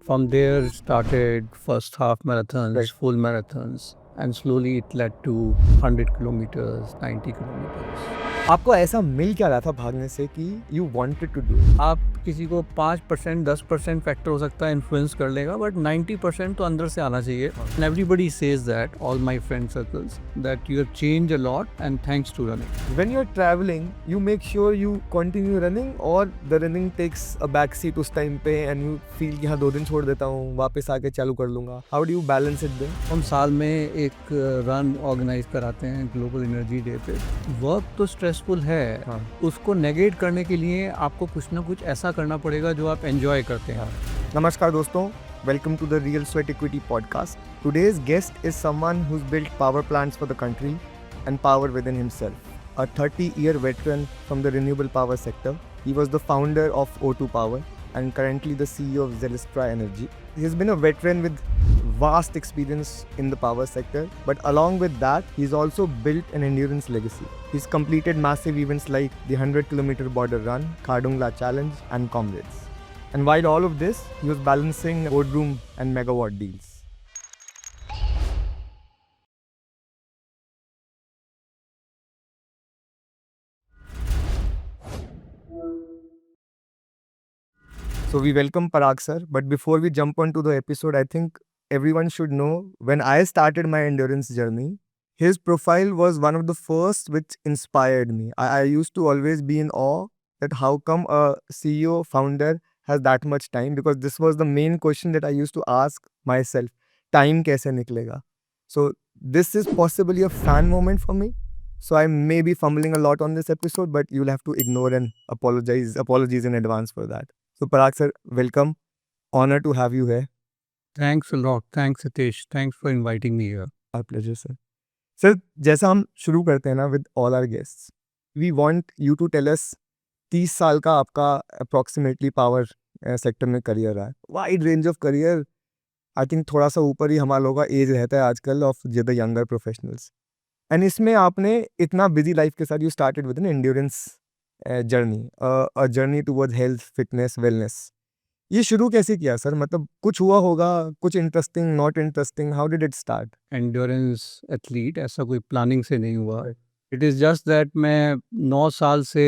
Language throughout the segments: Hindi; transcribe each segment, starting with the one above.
From there started first half marathons, Right. full marathons, and slowly it led to 100 kilometers, 90 kilometers. आपको ऐसा मिल क्या रहा था भागने से कि यू वांटेड टू डू? आप किसी को 5% 10% फैक्टर हो सकता है इन्फ्लुएंस कर लेगा, बट 90% तो अंदर से आना चाहिए. And everybody says that, all my friend circles, that you have change a lot and thanks to running. When you're traveling, you make sure you continue running or the running takes a back seat उस टाइम पे and you feel कि हाँ 2 दिन छोड़ देता हूँ, वापस आके चालू कर लूँगा. How do you balance it then? हम साल में एक रन ऑर्गेनाइज कराते हैं ग्लोबल एनर्जी डे पे. वर्क तो स्ट्रेसफुल है, हाँ. उसको नेगेट करने के लिए आपको कुछ ना कुछ ऐसा करना पड़ेगा जो आप एंजॉय करते हैं. नमस्कार दोस्तों, welcome to the Real Sweat Equity podcast. Today's guest is someone who's built power plants for the country and power within himself. A 30-year veteran from the renewable power sector, he was the founder of O2 Power and currently the CEO of Zelestra Energy. He has been a veteran with vast experience in the power sector, but along with that, he's also built an endurance legacy. He's completed massive events like the 100-kilometer border run, Khardungla Challenge, and Comrades. And while all of this, he was balancing boardroom and megawatt deals. So we welcome Parag sir, but before we jump onto the episode, I think everyone should know when I started my endurance journey, his profile was one of the first which inspired me. I used to always be in awe that how come a CEO founder has that much time, because this was the main question that I used to ask myself. Time kaise niklega? So this is possibly a fan moment for me. So I may be fumbling a lot on this episode, but you'll have to ignore and apologies in advance for that. So Parag sir, welcome. Honor to have you here. Thanks a lot. Thanks Satish. Thanks for inviting me here. Our pleasure sir. Sir जैसा हम शुरू करते हैं ना with all our guests, we want you to tell us 30 साल का आपका अप्रॉक्सीमेटली पावर सेक्टर में करियर रहा है. Wide range of career. I think थोड़ा सा ऊपर ही हमारा लोगों का एज रहता है आजकल of the younger professionals. And इसमें आपने इतना बिजी लाइफ के साथ you started with an endurance journey, a journey towards health, fitness, wellness. ये शुरू कैसे किया सर? मतलब कुछ हुआ होगा, कुछ interesting, not interesting, how did it start? Endurance athlete ऐसा कोई प्लानिंग से नहीं हुआ. इट इज़ जस्ट दैट मैं 9 साल से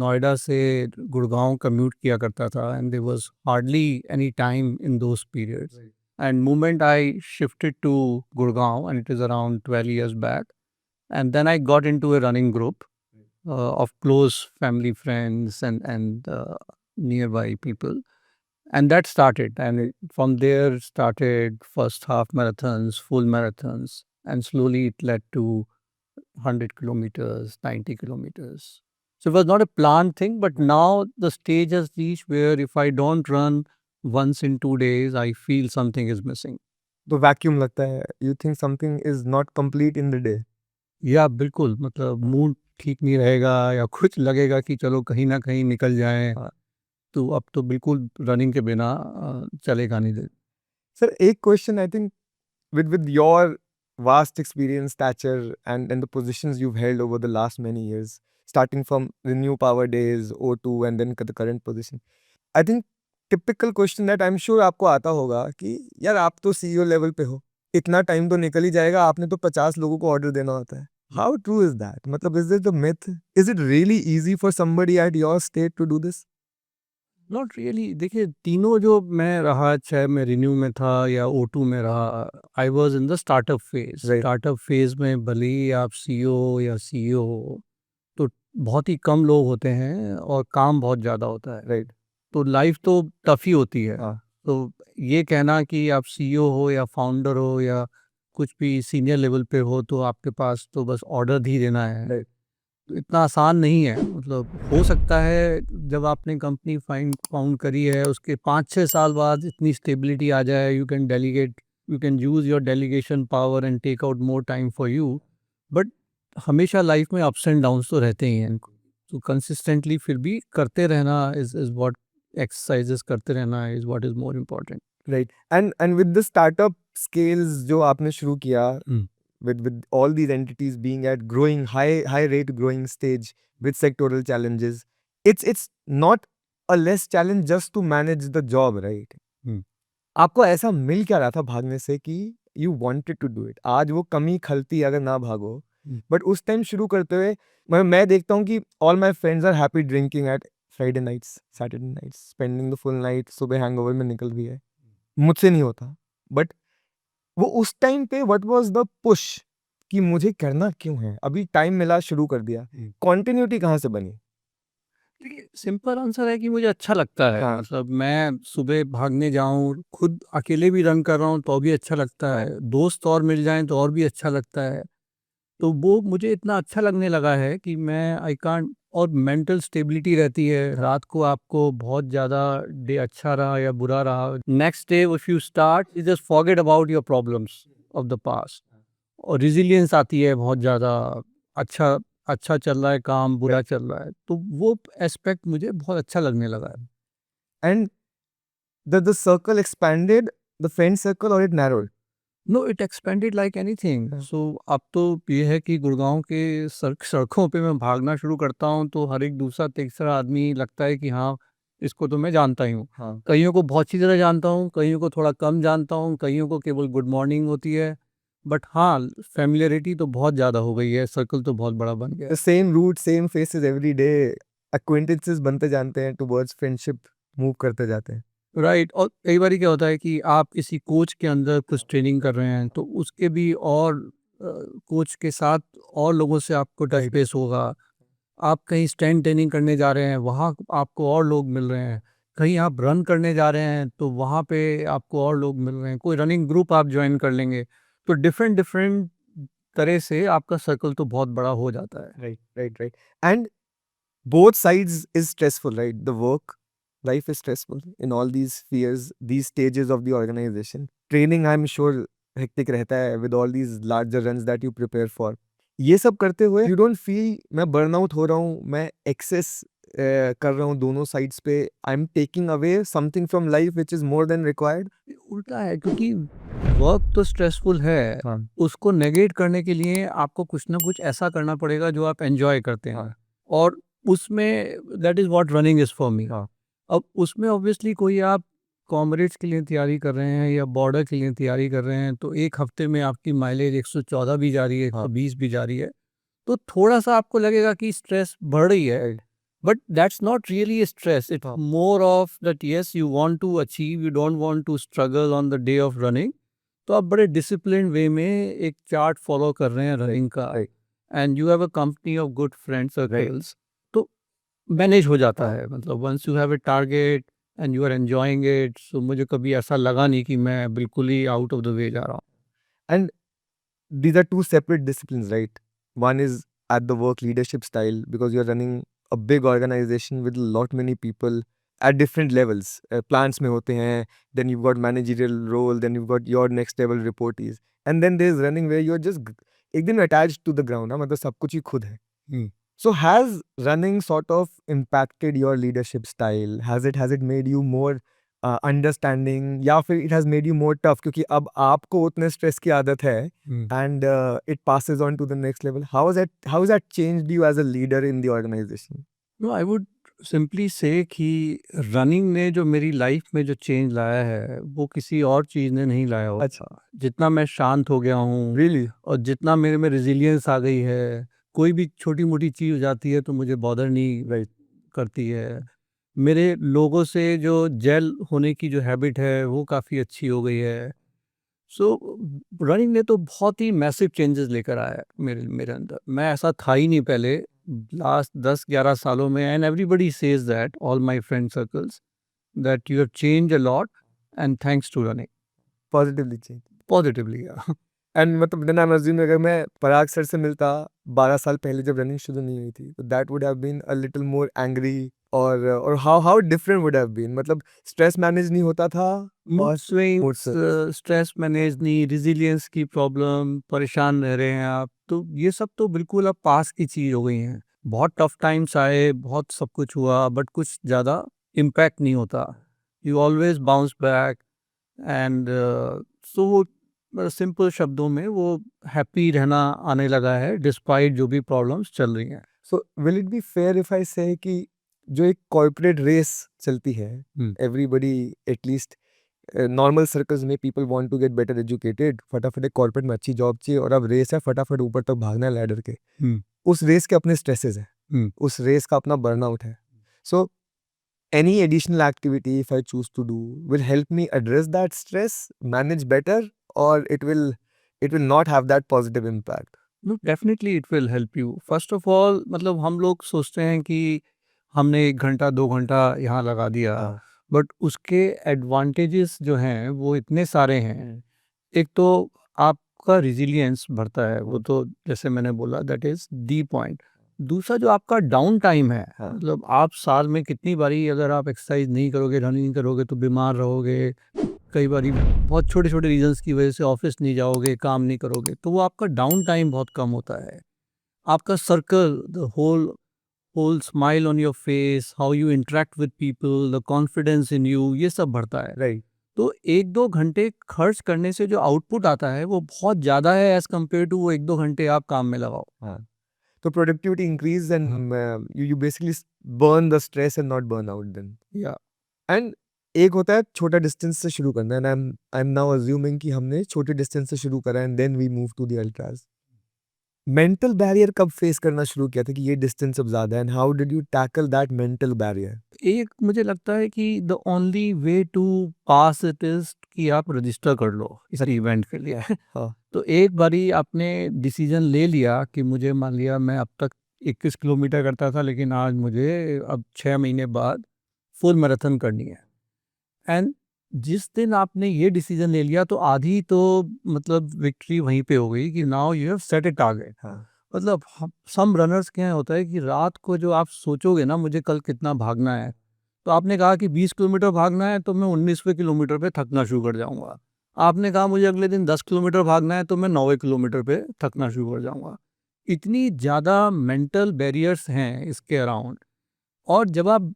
नोएडा से गुड़गांव कम्यूट किया करता था, and there was hardly any time in those periods. And moment I shifted to Gurgaon, and it is around 12 years बैक, and then I got into a running group of close family friends and nearby people, and that started, and from there started first half marathons, full marathons, and slowly it led to 100 kilometers, 90 kilometers. So it was not a planned thing, but now the stage has reached where if I don't run once in 2 days, I feel something is missing. तो वैक्यूम लगता है. You think something is not complete in the day. या बिल्कुल, मतलब मूड ठीक नहीं रहेगा या कुछ लगेगा कि चलो कहीं ना कहीं निकल जाएं. तो अब तो बिल्कुल रनिंग के बिना चलेगा नहीं. दे सर एक question, I think with your vast experience, stature, and the positions you've held over the last many years, starting from the new power days, O2, and then the current position, I think typical question that I'm sure आपको आता होगा कि यार आप तो सीईओ लेवल पे हो, इतना टाइम तो निकल ही जाएगा, आपने तो 50 लोगों को ऑर्डर देना होता है. How true is that? मतलब is it a myth? Is it really easy for somebody at your state to do this? Not really. देखिए, तीनों जो मैं रहा, चाहे मैं रिन्यू में था या O2 में रहा, I was in the startup phase. Right. Startup phase में भले ही आप सीईओ या सीईओ हो, तो बहुत ही कम लोग होते हैं और काम बहुत ज़्यादा होता है. Right. तो लाइफ तो टफ ही होती है. हाँ. तो ये कहना कि आप सीईओ हो या फाउंडर हो या कुछ भी सीनियर लेवल पे हो, तो आपके पास तो बस ऑर्डर ही देना है. Right. तो इतना आसान नहीं है. मतलब हो सकता है जब आपने कंपनी फाउंड करी है, उसके 5-6 साल बाद इतनी स्टेबिलिटी आ जाए, you can delegate, you can use your delegation power and take out more time for you. But हमेशा लाइफ में अप्स एंड डाउन्स तो रहते ही हैं. तो कंसिस्टेंटली फिर भी करते रहना इज व्हाट, एक्सरसाइजेस करते रहना is what is more important. Right. And with the startup scales जो आपने शुरू किया, with all these entities being at growing high rate growing stage with sectoral challenges, it's not a less challenge just to manage the job, right? आपको ऐसा मिल क्या रहा था भागने से कि you wanted to do it? आज वो कमी खलती अगर ना भागो, बट उस टाइम शुरू करते हुए मैं देखता हूँ कि all my friends are happy drinking at Friday nights, Saturday nights, spending the full night, सुबह हैंगओवर में निकल भी है। मुझसे नहीं होता। बट वो उस टाइम पे व्हाट वाज द पुश कि मुझे करना क्यों है? अभी टाइम मिला, शुरू कर दिया। कंटिन्यूटी कहाँ से बनी? देखिए, सिंपल आंसर है कि मुझे अच्छा लगता है। हाँ। मतलब मैं सुबह भागने जाऊँ, खुद अकेले भी रन कर रहा हूँ तो भी अच्छा लगता है, दोस्त और मिल जाएँ तो और भी अच्छा लगता है। तो वो मुझे इतना अच्छा लगने लगा है कि मैं आई कांट, और मेंटल स्टेबिलिटी रहती है। रात को आपको बहुत ज़्यादा डे अच्छा रहा या बुरा रहा, next day if you start you just forget about your problems of the past, और रेजिलियंस आती है बहुत ज़्यादा। अच्छा अच्छा चल रहा है काम, बुरा चल रहा है, तो वो एस्पेक्ट मुझे बहुत अच्छा लगने लगा है। And the circle expanded, the friend circle, और it narrowed? No, it expanded like anything. हाँ। सो अब तो ये है कि गुड़गांव के सड़कों पे मैं भागना शुरू करता हूँ तो हर एक दूसरा तीसरा आदमी लगता है कि हाँ, इसको तो मैं जानता ही हूँ। हाँ। कईयों को बहुत अच्छी तरह जानता हूँ, कईयों को थोड़ा कम जानता हूँ, कईयों को केवल गुड मॉर्निंग होती है। बट हाँ, फेमिलियरिटी तो बहुत ज़्यादा हो गई है, सर्कल तो बहुत बड़ा बन गया द है। Same route, same faces every day, acquaintances बनते जानते हैं, टुवर्ड्स फ्रेंडशिप मूव करते जाते हैं। राइट। और कई बार क्या होता है कि आप किसी कोच के अंदर कुछ ट्रेनिंग कर रहे हैं तो उसके भी और कोच के साथ और लोगों से आपको टच Right. बेस होगा। आप कहीं स्ट्रेंथ ट्रेनिंग करने जा रहे हैं, वहाँ आपको और लोग मिल रहे हैं। कहीं आप रन करने जा रहे हैं तो वहाँ पे आपको और लोग मिल रहे हैं। कोई रनिंग ग्रुप आप ज्वाइन कर लेंगे तो डिफरेंट डिफरेंट तरह से आपका सर्कल तो बहुत बड़ा हो जाता है। Right, right, right. And both sides is stressful, right? The work life is stressful in all these spheres, these stages of the organization. Training, I'm sure, hectic रहता है with all these larger runs that you prepare for. ये सब करते हुए you don't feel मैं burnout हो रहा हूँ, मैं excess कर रहा हूँ दोनों sides पे, I'm taking away something from life which is more than required. उल्टा है, क्योंकि वर्क तो स्ट्रेसफुल है, हाँ। उसको नेगेट करने के लिए आपको कुछ ना कुछ ऐसा करना पड़ेगा जो आप एंजॉय करते हैं। हाँ। और उसमें that is what running is for me. हाँ। अब उसमें ऑब्वियसली कोई आप कॉमरेड्स के लिए तैयारी कर रहे हैं या बॉर्डर के लिए तैयारी कर रहे हैं तो एक हफ्ते में आपकी माइलेज 114 भी जा रही है, हाँ। 120 भी जा रही है, तो थोड़ा-सा आपको लगेगा कि स्ट्रेस बढ़ रही है। Right. But that's not really a stress. It's हाँ। more of that, yes, you want to achieve, you don't want to struggle on the day of running. तो आप बड़े डिसिप्लिन वे में एक चार्ट फॉलो कर रहे हैं रनिंग का, Right. And you have a company of good friend circles, तो मैनेज हो जाता है। मतलब once you have a target and you are enjoying it, so मुझे कभी ऐसा लगा नहीं कि मैं बिल्कुल ही आउट ऑफ द वे जा रहा हूँ। And these are two separate disciplines, right? One is at the work leadership style because you're running a big organization with a lot many people at different levels. Plants में होते हैं, then you've got managerial role, then you've got your next level reportees, and then there's running where you're just एकदम attached to the ground, हाँ, मतलब सब कुछ ही खुद है. So has running sort of impacted your leadership style? Has it made you more understanding, या फिर it has made you more tough क्योंकि अब आपको उतने स्ट्रेस की आदत है and it passes on to the next level? How has that changed you as a leader in the organisation? No, I would simply say कि रनिंग ने जो मेरी लाइफ में जो चेंज लाया है वो किसी और चीज़ ने नहीं लाया अच्छा। होता। जितना मैं शांत हो गया हूँ रियली? और जितना मेरे में रेजिलियंस आ गई है, कोई भी छोटी मोटी चीज़ हो जाती है तो मुझे बॉदर नहीं राइट। करती है। मेरे लोगों से जो जेल होने की जो हैबिट है वो काफ़ी अच्छी हो गई है। सो रनिंग ने तो बहुत ही मैसिव चेंजेस लेकर आया है मेरे मेरे अंदर। मैं ऐसा था ही नहीं पहले लास्ट 10-11 सालों में, and everybody says that, all my friend circles, that you have changed a lot and thanks to running positively change. Positively. And मतलब देन आई एम अज्यूमिंग अगर मैं पराग सर से मिलता 12 साल पहले जब रनिंग शुरू नहीं हुई थी, तो that would have been a little more angry, और how different would have been, मतलब स्ट्रेस मैनेज नहीं होता था मूड और स्विंग्स, से स्ट्रेस मैनेज नहीं, रेजिलियंस की प्रॉब्लम, परेशान रह रहे हैं आप, तो ये सब तो बिल्कुल अब पास की चीज़ हो गई हैं। बहुत टफ टाइम्स आए, बहुत सब कुछ हुआ, बट कुछ ज़्यादा इम्पैक्ट नहीं होता। You always bounce back, and so वो सिंपल शब्दों में वो हैप्पी रहना आने लगा है डिस्पाइट जो भी प्रॉब्लम्स चल रही हैं। So will it be fair if I say कि जो एक कॉर्पोरेट रेस चलती है, hmm. Everybody at least normal circles में people want to get better educated, फटाफट एक कॉर्पोरेट में अच्छी जॉब चाहिए, और अब रेस है फटाफट ऊपर तक भागना है लैडर के। उस रेस के अपने स्ट्रेसेस हैं, उस रेस का अपना बर्नआउट है। सो any additional activity if I choose to do will help me address that stress, manage better, or it will not have that positive impact. No, definitely it will help you. First of all, मतलब हम लोग सोचते हैं कि हमने 1 घंटा 2 घंटा यहाँ लगा दिया, बट उसके एडवांटेजेस जो हैं वो इतने सारे हैं। एक तो आपका रेजिलियंस बढ़ता है, वो तो जैसे मैंने बोला दैट इज दी पॉइंट। दूसरा जो आपका डाउन टाइम है, मतलब आप साल में कितनी बारी अगर आप एक्सरसाइज नहीं करोगे, रनिंग नहीं करोगे तो बीमार रहोगे। कई बारी बहुत छोटे छोटे रीजंस की वजह से ऑफिस नहीं जाओगे, काम नहीं करोगे, तो वो आपका डाउन टाइम बहुत कम होता है। आपका circle, the whole smile on your face, how you interact with people, the confidence in you, ये सब बढ़ता है। Right. तो 1-2 घंटे खर्च करने से जो आउटपुट आता है वो बहुत ज़्यादा है एज़ कम्पेयर टू वो 1-2 घंटे आप काम में लगाओ। So productivity increase and you basically burn the stress and not burn out then. या And एक होता है छोटा डिस्टेंस से शुरू करना, and I am now assuming कि हमने छोटे डिस्टेंस से शुरू करा and then we move to the ultras. Mental barrier कब फेस करना शुरू किया था कि ये डिस्टेंस अब ज़्यादा है, and how did you tackle that mental barrier? एक मुझे लगता है कि the only way to pass it is कि आप रजिस्टर कर लो इस इवेंट के लिए। हाँ। तो एक बारी आपने डिसीजन ले लिया कि मुझे, मान लिया मैं अब तक 21 किलोमीटर करता था, लेकिन आज मुझे अब 6 महीने बाद फुल मैराथन करनी है। एंड जिस दिन आपने ये डिसीजन ले लिया तो आधी तो मतलब विक्ट्री वहीं पे हो गई कि now you have set A target. मतलब सम रनर्स क्या होता है कि रात को जो आप सोचोगे ना मुझे कल कितना भागना है, तो आपने कहा कि 20 किलोमीटर भागना है तो मैं 19वें किलोमीटर पे थकना शुरू कर जाऊंगा। आपने कहा मुझे अगले दिन 10 किलोमीटर भागना है तो मैं 9वें किलोमीटर पे थकना शुरू कर जाऊंगा। इतनी ज़्यादा मेंटल बैरियर्स हैं इसके अराउंड। और जब आप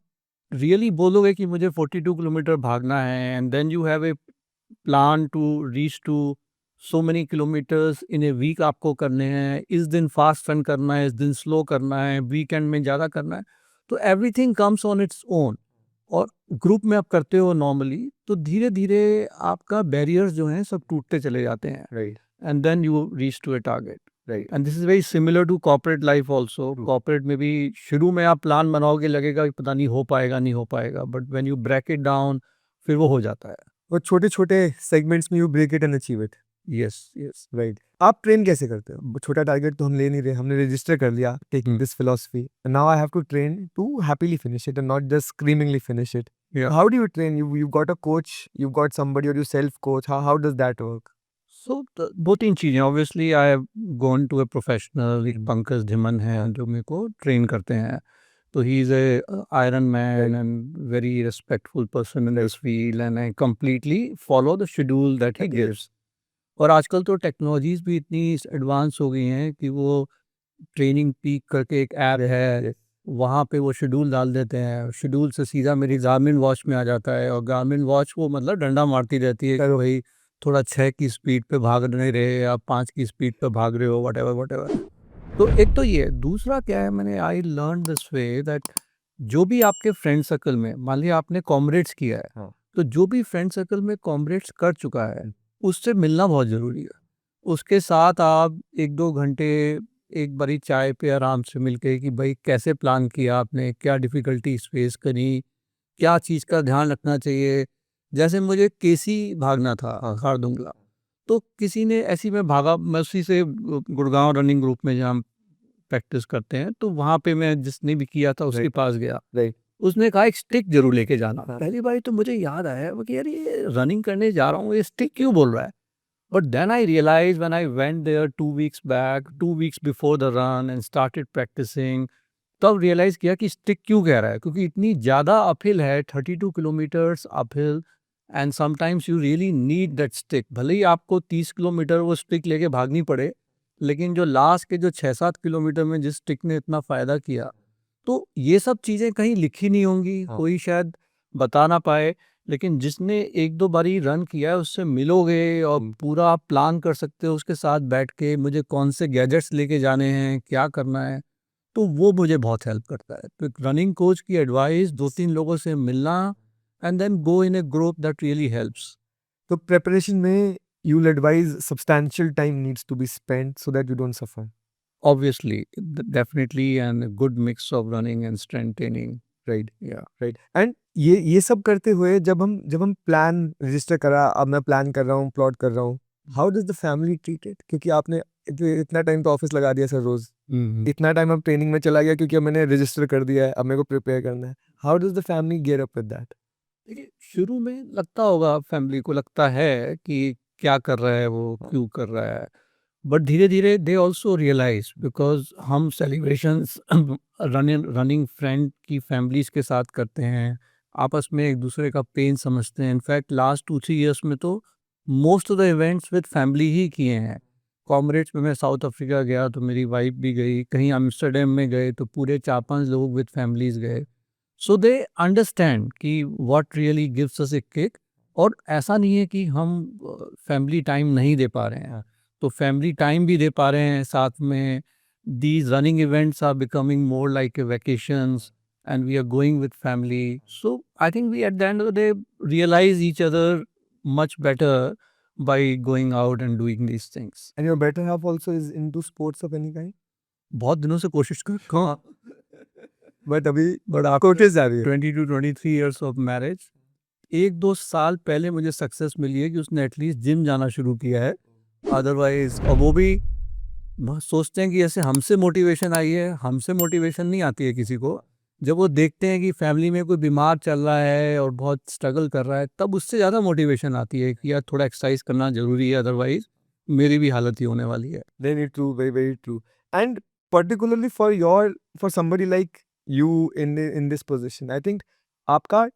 रियली बोलोगे कि मुझे 42 किलोमीटर भागना है and then you have a plan to reach to so many kilometres in a week आपको करने हैं, इस दिन फास्ट रन करना है, इस दिन स्लो करना है, वीकेंड में ज़्यादा करना है, तो everything comes on its own. और ग्रुप में आप करते हो नॉर्मली तो धीरे धीरे आपका बैरियर्स जो हैं सब टूटते चले जाते हैं, right. And then you reach to a target. Right. And this is very similar to corporate life also. Corporate में भी शुरू में आप प्लान बनाओगे, लगेगा कि पता नहीं हो पाएगा नहीं हो पाएगा, but when you break it down फिर वो हो जाता है। वो छोटे छोटे सेगमेंट्स में you break it and achieve it. Yes yes. Right. आप ट्रेन कैसे करते हो? छोटा टारगेट तो हम ले नहीं रहे, हमने रजिस्टर कर लिया taking this philosophy, now I have to train to happily finish it and not just screamingly finish it. Yeah. How do you train? You got a coach, you got somebody, और you self coach? How does that work? So दो तीन चीज़ें, obviously I have gone to a professional. एक पंकज धिमन है जो मेरे को ट्रेन करते हैं, तो he is a iron man and very respectful person in this field, and I completely follow the schedule that he gives. और आजकल तो टेक्नोलॉजीज भी इतनी एडवांस हो गई हैं कि वो ट्रेनिंग पीक करके एक ऐप है, वहाँ पे वो शेड्यूल डाल देते हैं, शेड्यूल से सीधा मेरी गार्मिन वॉच में आ जाता है, और गार्मिन वॉच वो मतलब डंडा मारती रहती है कि भाई थोड़ा 6 की स्पीड पे भाग नहीं रहे, आप 5 की स्पीड पे भाग रहे हो, वट। तो एक तो ये, दूसरा क्या है, मैंने I learn this way that जो भी आपके फ्रेंड सर्कल में, मान लिया आपने कॉमरेड्स किया है, तो जो भी फ्रेंड सर्कल में कॉमरेड्स कर चुका है उससे मिलना बहुत ज़रूरी है। उसके साथ आप 1-2 घंटे एक बारी चाय पे आराम से मिलके कि भाई कैसे प्लान किया आपने, क्या डिफ़िकल्टीज़ फेस करी, क्या चीज़ का ध्यान रखना चाहिए। जैसे मुझे केसी भागना था, खारदुंगला, तो किसी ने ऐसे ही मैं भागा, मैं उसी से गुड़गांव रनिंग ग्रुप में जहाँ हम प्रैक्टिस करते हैं, तो वहाँ पे मैं जिसने भी किया था उसके पास गया। राइट। उसने कहा एक स्टिक ज़रूर लेके जाना। पहली बारी तो मुझे याद आया कि यार ये रनिंग करने जा रहा हूँ, ये स्टिक क्यों बोल रहा है? But then I realized when I went there 2 weeks back, 2 weeks before the run and started practicing, तब रियलाइज़ किया कि स्टिक क्यों कह रहा है, क्योंकि इतनी ज़्यादा अपहिल है, 32 kilometres uphill, and sometimes you really need that stick. भले ही आपको 30 किलोमीटर वो स्टिक लेके भागनी पड़े, लेकिन जो लास्ट के जो 6-7 किलोमीटर में जिस स्टिक ने इतना फ़ायदा किया, तो ये सब चीज़ें कहीं लिखी नहीं होंगी, कोई शायद बता ना पाए, लेकिन जिसने 1-2 बारी रन किया है उससे मिलोगे और पूरा आप प्लान कर सकते हो उसके साथ बैठ के, मुझे कौन से गैजेट्स लेके जाने हैं, क्या करना है, तो वो मुझे बहुत हेल्प करता है। तो एक रनिंग कोच की एडवाइस, 2-3 लोगों से मिलना, and then go in a group, that really helps. तो preparation में you'll advise substantial time needs to be spent so that you don't suffer. Obviously, definitely, and a good mix of running and strength training. Right. Yeah. Right and ये सब करते हुए जब हम प्लान रजिस्टर करा, अब मैं प्लान कर रहा हूँ, प्लॉट कर रहा हूँ, how does the family treat it? क्योंकि आपने इतना टाइम तो ऑफिस लगा दिया सर रोज, इतना टाइम अब ट्रेनिंग में चला गया क्योंकि अब मैंने रजिस्टर कर दिया है, अब मेरे को प्रिपेयर करना है. How does the family gear up with that? देखिए, शुरू में लगता होगा, फैमिली को लगता है कि क्या कर रहा है वो, क्यों कर रहा है, बट धीरे धीरे दे ऑल्सो रियलाइज, बिकॉज हम सेलिब्रेशंस रनिंग फ्रेंड की फैमिलीज के साथ करते हैं, आपस में एक दूसरे का पेन समझते हैं. इनफैक्ट लास्ट 2-3 ईयर्स में तो most of the events with family ही किए हैं. कॉमरेड्स में मैं साउथ अफ्रीका गया तो मेरी वाइफ भी गई, कहीं एम्स्टर्डम में गए तो पूरे 4-5 लोग विद फैमिलीज गए. सो दे अंडरस्टैंड कि what really gives us a kick. और ऐसा नहीं है कि हम फैमिली टाइम नहीं दे पा रहे हैं, तो फैमिली टाइम भी दे पा रहे हैं साथ में. These running events are becoming more like a vacations and we are going with family. So I think we at the end of the day realise each other much better by going out and doing these things. And your better half also is into sports of any kind? बहुत दिनों से कोशिश कर रहा हूँ, बट अभी बट आप कोशिश जा रही है. 22-23 years of marriage, 1-2 साल पहले मुझे सक्सेस मिली है कि उसने एटलीस्ट जिम जाना शुरू किया है. अदरवाइज, और वो भी सोचते हैं कि ऐसे हमसे मोटिवेशन आई है, हमसे मोटिवेशन नहीं आती है किसी को. जब वो देखते हैं कि फैमिली में कोई बीमार चल रहा है और बहुत स्ट्रगल कर रहा है, तब उससे ज़्यादा मोटिवेशन आती है कि यार थोड़ा एक्सरसाइज करना ज़रूरी है, अदरवाइज मेरी भी हालत ही होने वाली है. Very true, very very true. And particularly for somebody like you in this position, I think आपका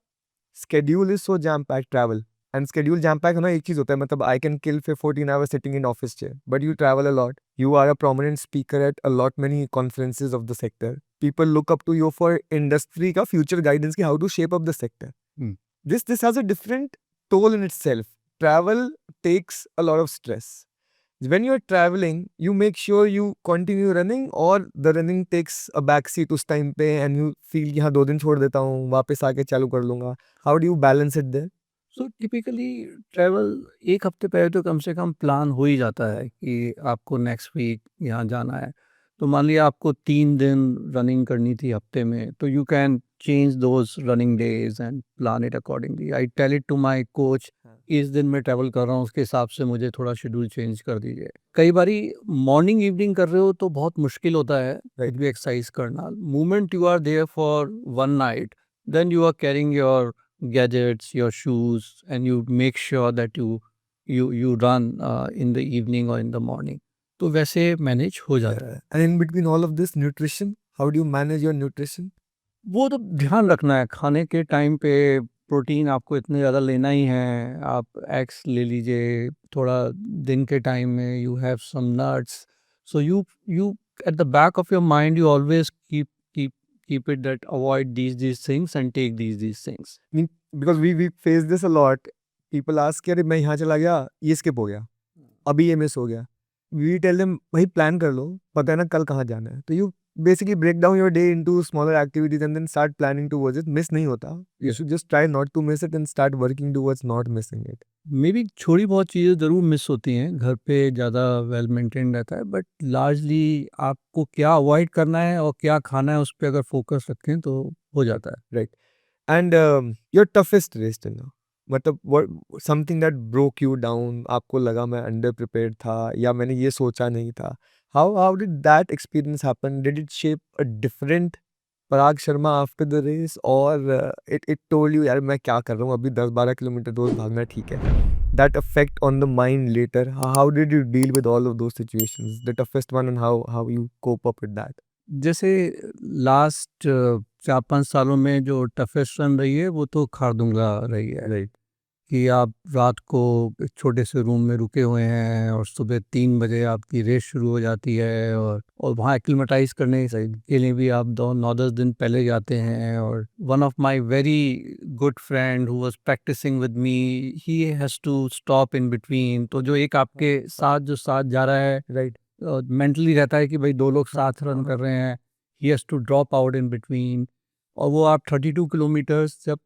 schedule is so jam packed travel. And schedule jam packed होना एक चीज होता है, मतलब I can kill 14 hours sitting in office chair, but you travel a lot. You are a prominent speaker at a lot many conferences of the sector. People look up to you for industry का future guidance की how to shape up the sector. Hmm. This has a different toll in itself. Travel takes a lot of stress. When you're traveling, you make sure you continue running or the running takes a backseat उस time पे and you feel कि हाँ 2 दिन छोड़ देता हूँ, वापस आके चालू कर लूँगा. How do you balance it there? So typically travel 1 हफ्ते पहले तो कम से कम प्लान हो ही जाता है कि आपको नेक्स्ट वीक यहाँ जाना है. तो मान लिया आपको 3 दिन रनिंग करनी थी हफ्ते में, तो you can change those running days and plan it accordingly. I tell it to my coach, इस दिन मैं ट्रैवल कर रहा हूँ, उसके हिसाब से मुझे थोड़ा शेड्यूल चेंज कर दीजिए. कई बारी मॉर्निंग इवनिंग कर रहे हो तो बहुत मुश्किल होता है Right. भी एक्सरसाइज करना. Moment you are there for one night, then you are carrying your gadgets, your shoes, and you make sure that you run in the evening or in the morning. तो वैसे मैनेज हो जाता है. And in between all of this, nutrition, how do you manage your nutrition? वो तो ध्यान रखना है, खाने के टाइम पे प्रोटीन आपको इतने ज़्यादा लेना ही है. आप एग्स ले लीजिए, थोड़ा दिन के टाइम में you have some nuts. So you at the back of your mind you always keep it that avoid these things and take these things. I mean, because we face this a lot. People ask कि अरे मैं यहाँ चला गया, ये skip हो गया, अभी ये miss हो गया. We tell them भाई plan कर लो, पता है ना कल कहाँ जाना है. तो you basically break down your day into smaller activities and then start planning towards it. Miss नहीं होता. You should just try not to miss it and start working towards not missing it. May be थोड़ी बहुत चीज़ें ज़रूर मिस होती हैं, घर पे ज़्यादा वेल मेंटेन रहता है, बट लार्जली आपको क्या अवॉइड करना है और क्या खाना है उस पे अगर फोकस रखें तो हो जाता है. And your toughest race till now, मतलब what something that broke you down, आपको लगा मैं under prepared था या मैंने ये सोचा नहीं था. How did that experience happen? Did it shape a different Parag Sharma after the race or it told you यार मैं क्या कर रहा हूँ अभी 10-12 किलोमीटर रोज भागना ठीक है. That effect on the mind later. How did you deal with all of those situations? The toughest one and how you cope up with that? जैसे लास्ट 4-5 सालों में जो टफेस्ट रन रही है वो तो खारदुंगा रही है. Right. कि आप रात को एक छोटे से रूम में रुके हुए हैं और सुबह 3 बजे आपकी रेस शुरू हो जाती है, और वहाँ एक्लिमेटाइज करने के लिए भी आप 9-10 दिन पहले जाते हैं. और one of my very good friend who was practising with me, he has to stop in between. तो जो एक आपके साथ जा रहा है, Right. मेंटली रहता है कि भाई 2 लोग साथ रन कर रहे हैं, he has to drop out in between. और वो आप 32 किलोमीटर्स जब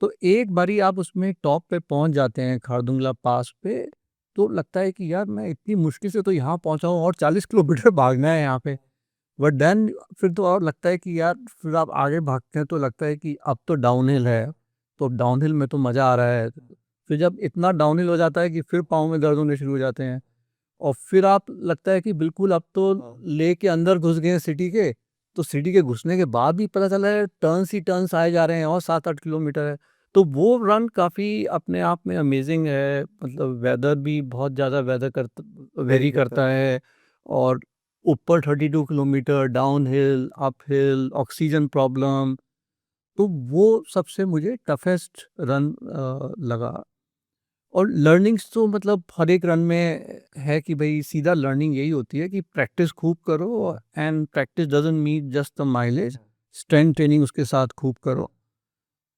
तो एक बारी आप उसमें टॉप पे पहुंच जाते हैं खारदुंगला पास पे, तो लगता है कि यार मैं इतनी मुश्किल से तो यहाँ पहुंचा हूँ और 40 किलोमीटर भागना है यहाँ पे। बट देन फिर तो और लगता है कि यार फिर आप आगे भागते हैं तो लगता है कि अब तो डाउनहिल है, तो अब डाउनहिल में तो मज़ा आ रहा है। फिर जब इतना डाउनहिल हो जाता है कि फिर पाँव में दर्द होने शुरू हो जाते हैं और फिर आप लगता है कि बिल्कुल अब तो ले के अंदर घुस गए हैं सिटी के, तो सिटी के घुसने के बाद भी पता चला है टर्न्स ही टर्न्स आए जा रहे हैं और 7-8 किलोमीटर है। तो वो रन काफ़ी अपने आप में अमेजिंग है, मतलब वेदर भी बहुत ज़्यादा वेरी करता है और ऊपर 32 kilometre downhill, uphill, oxygen problem, तो वो सबसे मुझे टफेस्ट रन लगा। और लर्निंग्स तो मतलब हर एक रन में है कि भाई सीधा लर्निंग यही होती है कि प्रैक्टिस खूब करो and practice doesn't mean just the mileage, strength training उसके साथ खूब करो,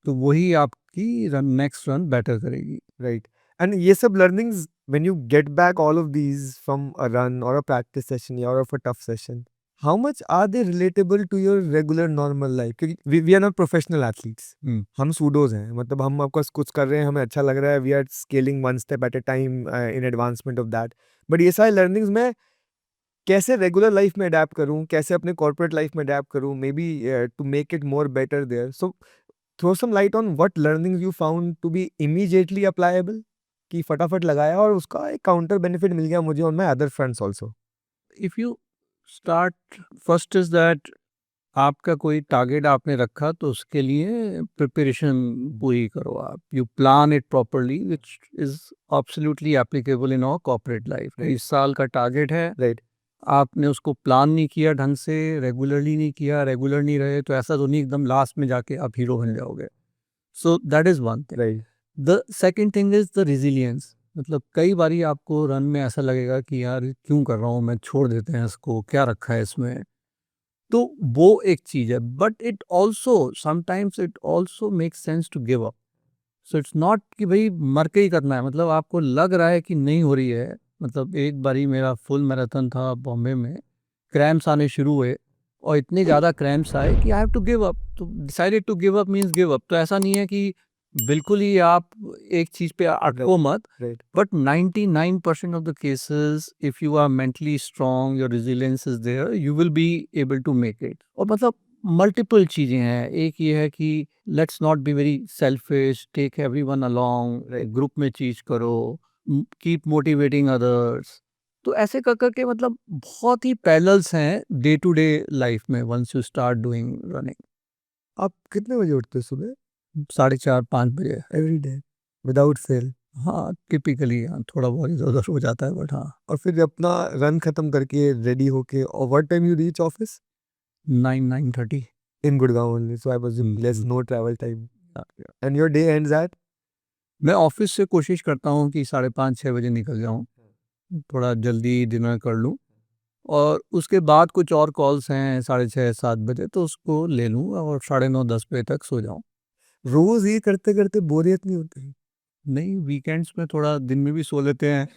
तो वही आपकी नेक्स्ट रन बेटर करेगी। Right. And ये सब learnings, when you get back all of these from a run or a practice session or of a tough session, how much are they relatable to your regular normal life? क्योंकि we are not professional athletes. हम सूडोज हैं, मतलब हम आपका कुछ कर रहे हैं, हमें अच्छा लग रहा है, we are scaling one step at a time in advancement of that. But ये सारे लर्निंग्स मैं कैसे रेगुलर लाइफ में अडेप्ट करूँ, कैसे अपने कॉर्पोरेट लाइफ में अडेप्ट करूँ, maybe to make it more better there. So throw some light on what learnings you found to be immediately applicable, कि फटाफट लगाया और उसका एक काउंटर बेनिफिट मिल गया मुझे on my other fronts also. If you start, first is that आपका कोई टारगेट आपने रखा तो उसके लिए प्रिपरेशन पूरी करो आप, you plan it properly which is absolutely applicable in our corporate life. Right. इस साल का टारगेट है, राइट। आपने उसको प्लान नहीं किया ढंग से, रेगुलरली नहीं किया, रेगुलर नहीं रहे, तो ऐसा तो नहीं एकदम लास्ट में जाके आप हीरो बन जाओगे। So that is one thing. Right. The second thing is the resilience, मतलब कई बारी आपको रन में ऐसा लगेगा कि यार क्यों कर रहा हूँ मैं, छोड़ देते हैं इसको, क्या रखा है इसमें, तो वो एक चीज़ है। But it also sometimes it also makes sense to give up. So it's not कि भाई मर के ही करना है, मतलब आपको लग रहा है कि नहीं हो रही है। मतलब एक बारी मेरा फुल मैराथन था बॉम्बे में, क्रैम्प्स आने शुरू हुए और इतने ज़्यादा क्रैम्प्स आए कि I have to give up, तो decided to give up means give up. तो ऐसा नहीं है कि बिल्कुल ही आप एक चीज़ पे अटको मत, right. but 99% of the cases if you are mentally strong, your resilience is there, you will be able to make it। और मतलब मल्टीपल चीज़ें हैं, एक ये है कि let's not be very selfish, take everyone along, group में चीज करो, कीप मोटिवेटिंग अदर्स। तो ऐसे कर करके मतलब बहुत ही पैरेलल्स हैं डे टू डे लाइफ में once you start doing running. आप कितने बजे उठते हो सुबह? 4:30-5 बजे। Every day without fail? हाँ टिपिकली, हाँ थोड़ा बहुत इधर उधर हो जाता है बट हाँ। और फिर अपना रन खत्म करके रेडी होके, और what time you reach office? 9-9:30। In Gurgaon only, so I was less, no travel time, and your day ends at? मैं ऑफिस से कोशिश करता हूँ कि 5:30-6 बजे निकल जाऊँ, थोड़ा जल्दी डिनर कर लूँ और उसके बाद कुछ और कॉल्स हैं 6:30-7 बजे, तो उसको ले लूँ और 9:30-10 बजे तक सो जाऊँ। रोज ये करते करते बोरियत नहीं होती? नहीं, वीकेंड्स में थोड़ा दिन में भी सो लेते हैं,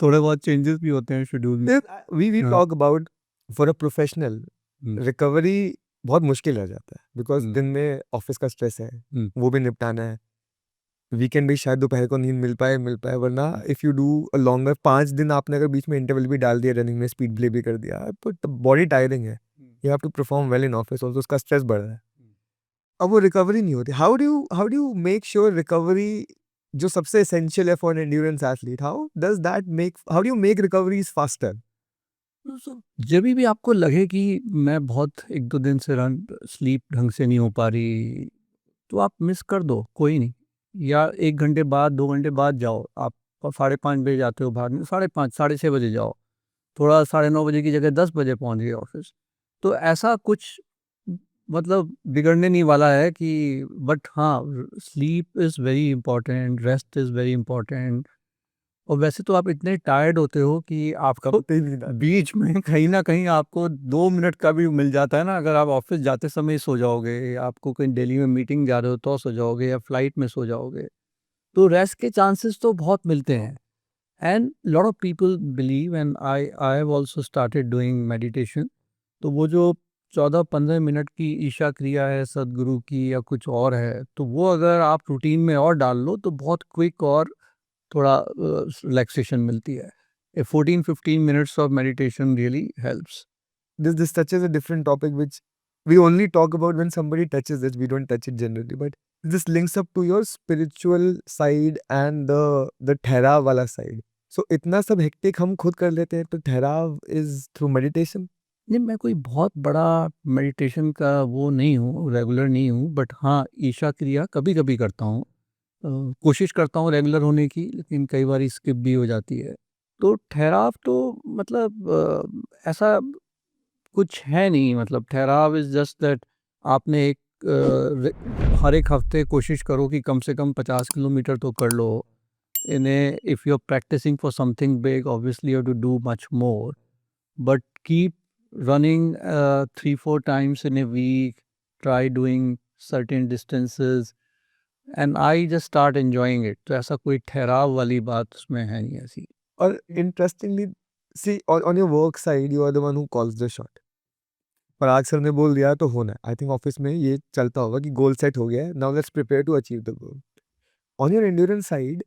थोड़े बहुत चेंजेस भी होते हैं शेड्यूल में। वी हाँ। Talk about for a professional hmm, recovery, बहुत मुश्किल हो जाता है बिकॉज हम्म, दिन में ऑफिस का स्ट्रेस है, हम्म, वो भी निपटाना है, वीकेंड भी शायद दोपहर को नींद मिल पाए, वरना if you do a longer 5 दिन आपने अगर बीच में इंटरवल भी डाल दिया, रनिंग में स्पीड प्ले भी कर दिया, बट बॉडी टायरिंग है, you have to perform well in office also, उसका स्ट्रेस बढ़ रहा है, अब वो रिकवरी नहीं होती। How do you make sure recovery, जो सबसे एसेंशियल है for an endurance athlete, how do you make recoveries faster? जब भी आपको लगे कि मैं बहुत 1-2 दिन से रन स्लीप ढंग से नहीं हो पा रही, तो आप मिस कर दो, कोई नहीं। या 1 घंटे बाद 2 घंटे बाद जाओ आप, और 5:30 बजे जाते हो भागने, 5:30 6:30 बजे जाओ, थोड़ा 9:30 बजे की जगह 10 बजे पहुंच गए ऑफिस। तो ऐसा कुछ मतलब बिगड़ने नहीं वाला है कि, बट हाँ sleep is very important, rest is very important. और वैसे तो आप इतने टायर्ड होते हो कि आपको कब नहीं नींद आती? बीच में कहीं ना कहीं आपको 2 मिनट का भी मिल जाता है ना, अगर आप ऑफिस जाते समय ही सो जाओगे, आपको कहीं दिल्ली में मीटिंग जा रहे हो तो सो जाओगे या फ्लाइट में सो जाओगे, तो रेस्ट के चांसेस तो बहुत मिलते हैं। And lot of people believe, and I have also started doing meditation. तो वो जो 14-15 मिनट की ईशा क्रिया है सदगुरु की या कुछ और है, तो वो अगर आप रूटीन में और डाल लो तो बहुत क्विक और थोड़ा रिलैक्सेशन मिलती है. 14-15 minutes of meditation really helps. This touches a different topic which we only talk about when somebody touches it. We don't touch it generally, but this links up to your spiritual side and the ठहराव वाला side. So इतना सब hectic हम खुद कर लेते हैं तो ठहराव is through meditation. नहीं, मैं कोई बहुत बड़ा मेडिटेशन का वो नहीं हूँ, रेगुलर नहीं हूँ, बट हाँ, ईशा क्रिया कभी-कभी करता हूँ. कोशिश करता हूँ रेगुलर होने की, लेकिन कई बारी स्किप भी हो जाती है. तो ठहराव तो मतलब ऐसा कुछ है नहीं, मतलब ठहराव इज़ जस्ट दैट आपने एक हर एक हफ्ते कोशिश करो कि कम से कम 50 किलोमीटर तो कर लो. If you are practising for something big, obviously you have to do much more, but keep running 3-4 times in a week, try doing certain distances, and I just start enjoying it. तो ऐसा कोई ठहराव वाली बात उसमें है नहीं ऐसी. और interestingly, see on your work side, you are the one who calls the shot. Parag sir ने बोल दिया तो होना है. आई थिंक ऑफिस में ये चलता होगा कि गोल सेट हो गया है. Now let's prepare to achieve the goal. On your endurance side,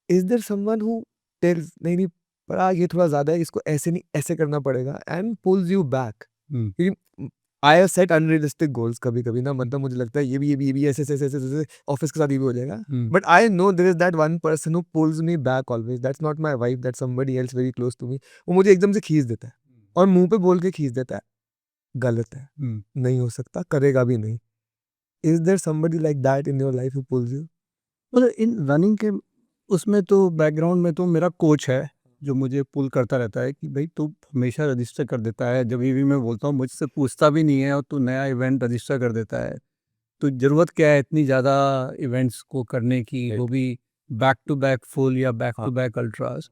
is there someone who tells नहीं नहीं पराग ये थोड़ा ज्यादा है, इसको ऐसे नहीं ऐसे करना पड़ेगा, एंड पुल्स यू बैक? क्योंकि I have set unrealistic goals कभी कभी ना, मतलब मुझे लगता है ये भी ऐसे ऐसे ऐसे ऐसे ऑफिस के साथ ये भी हो जाएगा, but I know there is that one person who pulls me back always. That's not my wife, that's somebody else very close to me. वो मुझे एकदम से खींच देता है और मुंह पे बोल के खींच देता है गलत है, नहीं हो सकता, करेगा भी नहीं. Is there somebody like that in your life who pulls you? मतलब इन रनिंग के उसमें तो बैकग्राउंड में तो मेरा कोच है जो मुझे पुल करता रहता है कि भाई तू हमेशा रजिस्टर कर देता है, जब भी मैं बोलता हूँ मुझसे पूछता भी नहीं है और तू नया इवेंट रजिस्टर कर देता है, तो ज़रूरत क्या है इतनी ज़्यादा इवेंट्स को करने की, वो भी बैक टू बैक फुल या बैक टू बैक अल्ट्रास.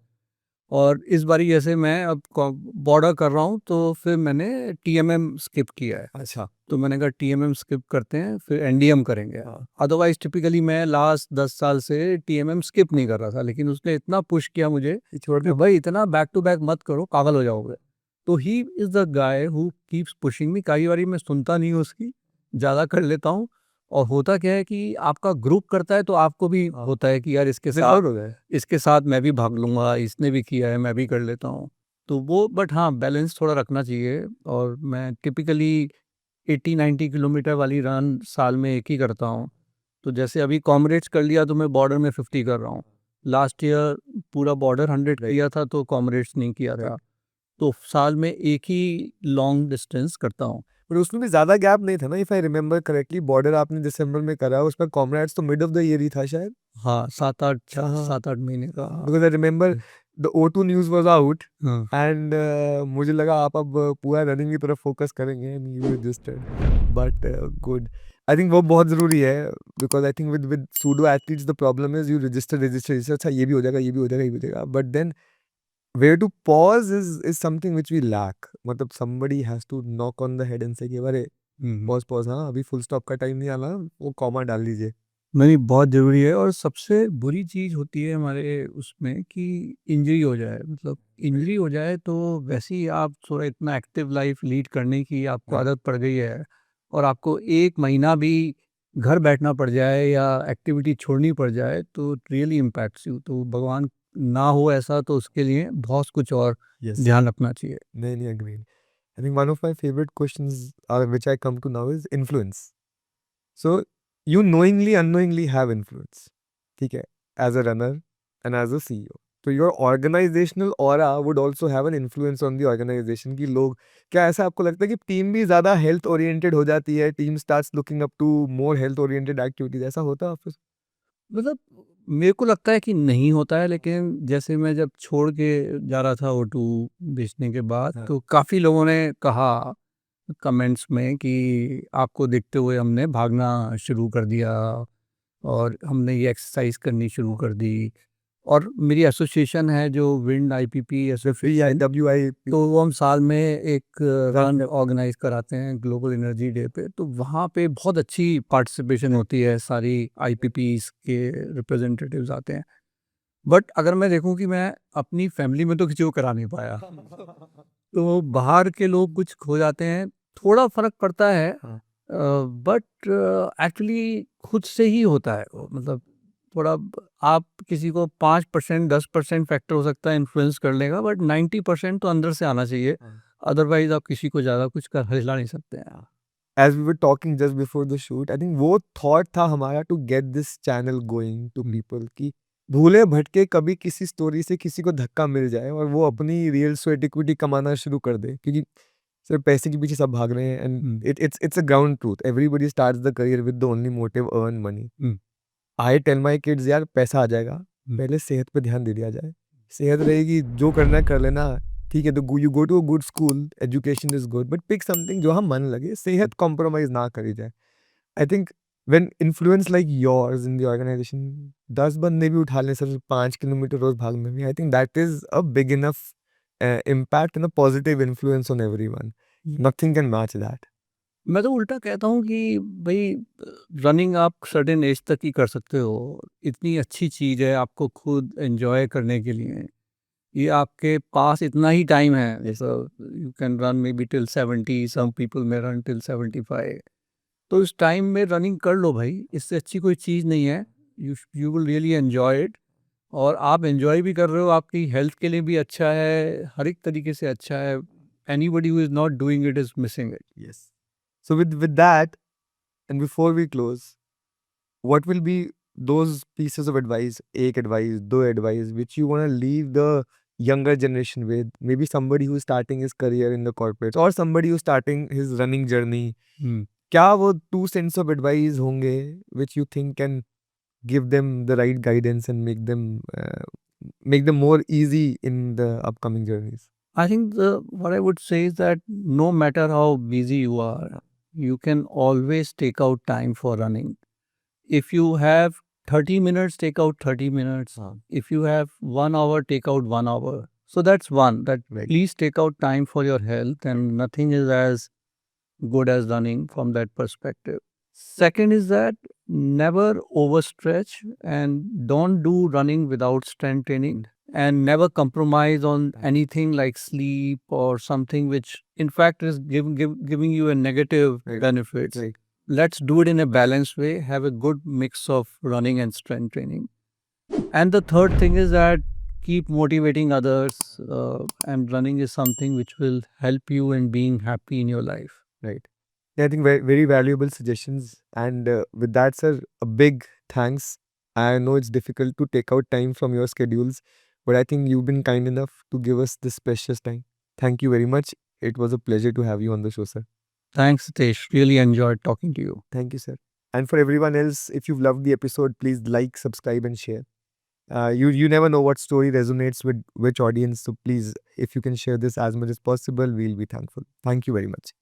और इस बारी जैसे मैं अब बॉर्डर कर रहा हूँ तो फिर मैंने टीएमएम स्किप किया है. अच्छा, तो मैंने कहा टीएमएम स्किप करते हैं, फिर एनडीएम करेंगे. अदरवाइज टिपिकली मैं लास्ट 10 साल से टीएमएम स्किप नहीं कर रहा था, लेकिन उसने इतना पुश किया मुझे छोड़ कि भाई इतना बैक टू बैक मत करो, पागल हो जाओगे. तो he is the guy who keeps pushing me. कई बारी मैं सुनता नहीं हूँ उसकी, ज़्यादा कर लेता हूँ. और होता क्या है कि आपका ग्रुप करता है तो आपको भी होता है कि यार इसके साथ मैं भी भाग लूँगा, इसने भी किया है मैं भी कर लेता हूँ. तो वो बट हाँ, बैलेंस थोड़ा रखना चाहिए. और मैं टिपिकली 80-90 किलोमीटर वाली रन साल में एक ही करता हूँ. तो जैसे अभी कॉमरेड्स कर लिया तो मैं बॉर्डर में 50 कर रहा हूँ. लास्ट ईयर पूरा बॉर्डर 100 किया था तो कॉमरेड्स नहीं किया था. तो साल में एक ही लॉन्ग डिस्टेंस करता हूँ. पर उसमें भी ज्यादा गैप नहीं था ना, if I remember correctly. Border आपने दिसंबर में करा, उसमें कॉमरेड्स तो मिड ऑफ द ईयर ही था शायद. हाँ, 7-8 हाँ. 7-8 महीने का. Because I remember the O2 news was out हाँ. एंड मुझे लगा आप अब पूरा रनिंग की तरफ फोकस करेंगे, and you registered. But good. I think वो बहुत ज़रूरी है, because I think with pseudo athletes the problem is you register. अच्छा ये भी हो जाएगा, ये भी हो जाएगा, ये भी हो जाएगा, but then where to pause is something which we lack. मतलब somebody has to knock on the head and say कि अरे pause, हाँ अभी फुल स्टॉप का टाइम नहीं आना, वो कॉमा डाल दीजिए. नहीं, बहुत ज़रूरी है. और सबसे बुरी चीज़ होती है हमारे उसमें कि इंजरी हो जाए. मतलब इंजरी हो जाए तो वैसे ही आप थोड़ा इतना एक्टिव लाइफ लीड करने की आपको आदत पड़ गई है और आपको 1 महीना भी घर बैठना पड़ जाए या एक्टिविटी छोड़नी पड़ जाए तो रियली इम्पैक्ट्स यू. तो भगवान ना हो ऐसा, तो उसके लिए बहुत कुछ और ध्यान रखना चाहिए. नहीं agree. I think one of my favorite questions which I come to now is influence. So you knowingly unknowingly have influence, ठीक है, as a runner and as a CEO. So your organizational aura would also have an influence on the organization. कि लोग, क्या ऐसा आपको लगता है कि टीम भी ज़्यादा हेल्थ ओरिएंटेड हो जाती है, team starts looking up to more health oriented activities, ऐसा होता है ऑफिस? मतलब मेरे को लगता है कि नहीं होता है, लेकिन जैसे मैं जब छोड़ के जा रहा था O2 बेचने के बाद, हाँ. तो काफ़ी लोगों ने कहा कमेंट्स में कि आपको देखते हुए हमने भागना शुरू कर दिया और हमने ये एक्सरसाइज करनी शुरू कर दी. और मेरी एसोसिएशन है जो विंड IPP एसोसिएशन, WI. तो वो हम साल में एक रन ऑर्गेनाइज कराते हैं ग्लोबल एनर्जी डे पे. तो वहाँ पे बहुत अच्छी पार्टिसिपेशन होती है, सारी IPPs के रिप्रेजेंटेटिव्स आते हैं. बट अगर मैं देखूं कि मैं अपनी फैमिली में तो किसी को करा नहीं पाया, तो बाहर के लोग कुछ खो जाते हैं, थोड़ा फ़र्क पड़ता है हाँ। बट एक्चुअली खुद से ही होता है वो, मतलब थोड़ा आप किसी को 5% 10% फैक्टर हो सकता है इन्फ्लुएंस कर लेगा, बट 90% तो अंदर से आना चाहिए, हाँ। अदरवाइज आप किसी को ज़्यादा कुछ कर हिला नहीं सकते हैं। As we were talking just before the shoot, I think वो thought था हमारा to get this channel going to people कि भूले भटके कभी किसी स्टोरी से किसी को धक्का मिल जाए और वो अपनी रियल स्वेट इक्विटी कमाना शुरू कर दे, क्योंकि सिर्फ पैसे के पीछे सब भाग रहे हैं and it's a ground truth. Everybody starts the career with the only motive earn money. I tell my kids यार पैसा आ जाएगा, पहले सेहत पे ध्यान दे दिया जाए, सेहत रहेगी जो करना है कर लेना, ठीक है, तो you go to a good school, education is good, but pick something जो हम मन लगे, सेहत कॉम्प्रोमाइज ना करी जाए। I think when influence like yours in the organisation 10 बंदे भी उठा लें सिर्फ 5 किलोमीटर रोज भागने में, I think that is a big enough impact and a positive influence on everyone. Nothing can match that. मैं तो उल्टा कहता हूँ कि भाई रनिंग आप सर्टेन एज तक ही कर सकते हो, इतनी अच्छी चीज़ है आपको खुद एंजॉय करने के लिए, ये आपके पास इतना ही टाइम है, जैसा you can run maybe till 70, some people may run till 75, तो इस टाइम में रनिंग कर लो भाई, इससे अच्छी कोई चीज़ नहीं है, you will really enjoy it, और आप एन्जॉय भी कर रहे हो, आपकी हेल्थ के लिए भी अच्छा है, हर एक तरीके से अच्छा है, anybody who is not doing it is missing it. Yes. So with that, and before we close, what will be those pieces of advice, एक advice, दो advice, which you want to leave the younger generation with? Maybe somebody who's starting his career in the corporate or somebody who's starting his running journey. क्या वो 2 cents of advice होंगे which you think can give them the right guidance and make them more easy in the upcoming journeys? I think what I would say is that no matter how busy you are, you can always take out time for running. If you have 30 minutes, take out 30 minutes. If you have 1 hour, take out 1 hour. So that's one, that Right. please take out time for your health, and nothing is as good as running from that perspective. Second is that never overstretch and don't do running without strength training, and never compromise on anything like sleep or something which in fact is giving you a negative Right. benefits. Right. Let's do it in a balanced way, have a good mix of running and strength training. And the third thing is that keep motivating others, and running is something which will help you in being happy in your life. Right. Yeah, I think very, very valuable suggestions. And with that, sir, a big thanks. I know it's difficult to take out time from your schedules, but I think you've been kind enough to give us this precious time. Thank you very much. It was a pleasure to have you on the show, sir. Thanks, Satish. Really enjoyed talking to you. Thank you, sir. And for everyone else, if you've loved the episode, please like, subscribe, and share. You never know what story resonates with which audience. So please, if you can share this as much as possible, we'll be thankful. Thank you very much.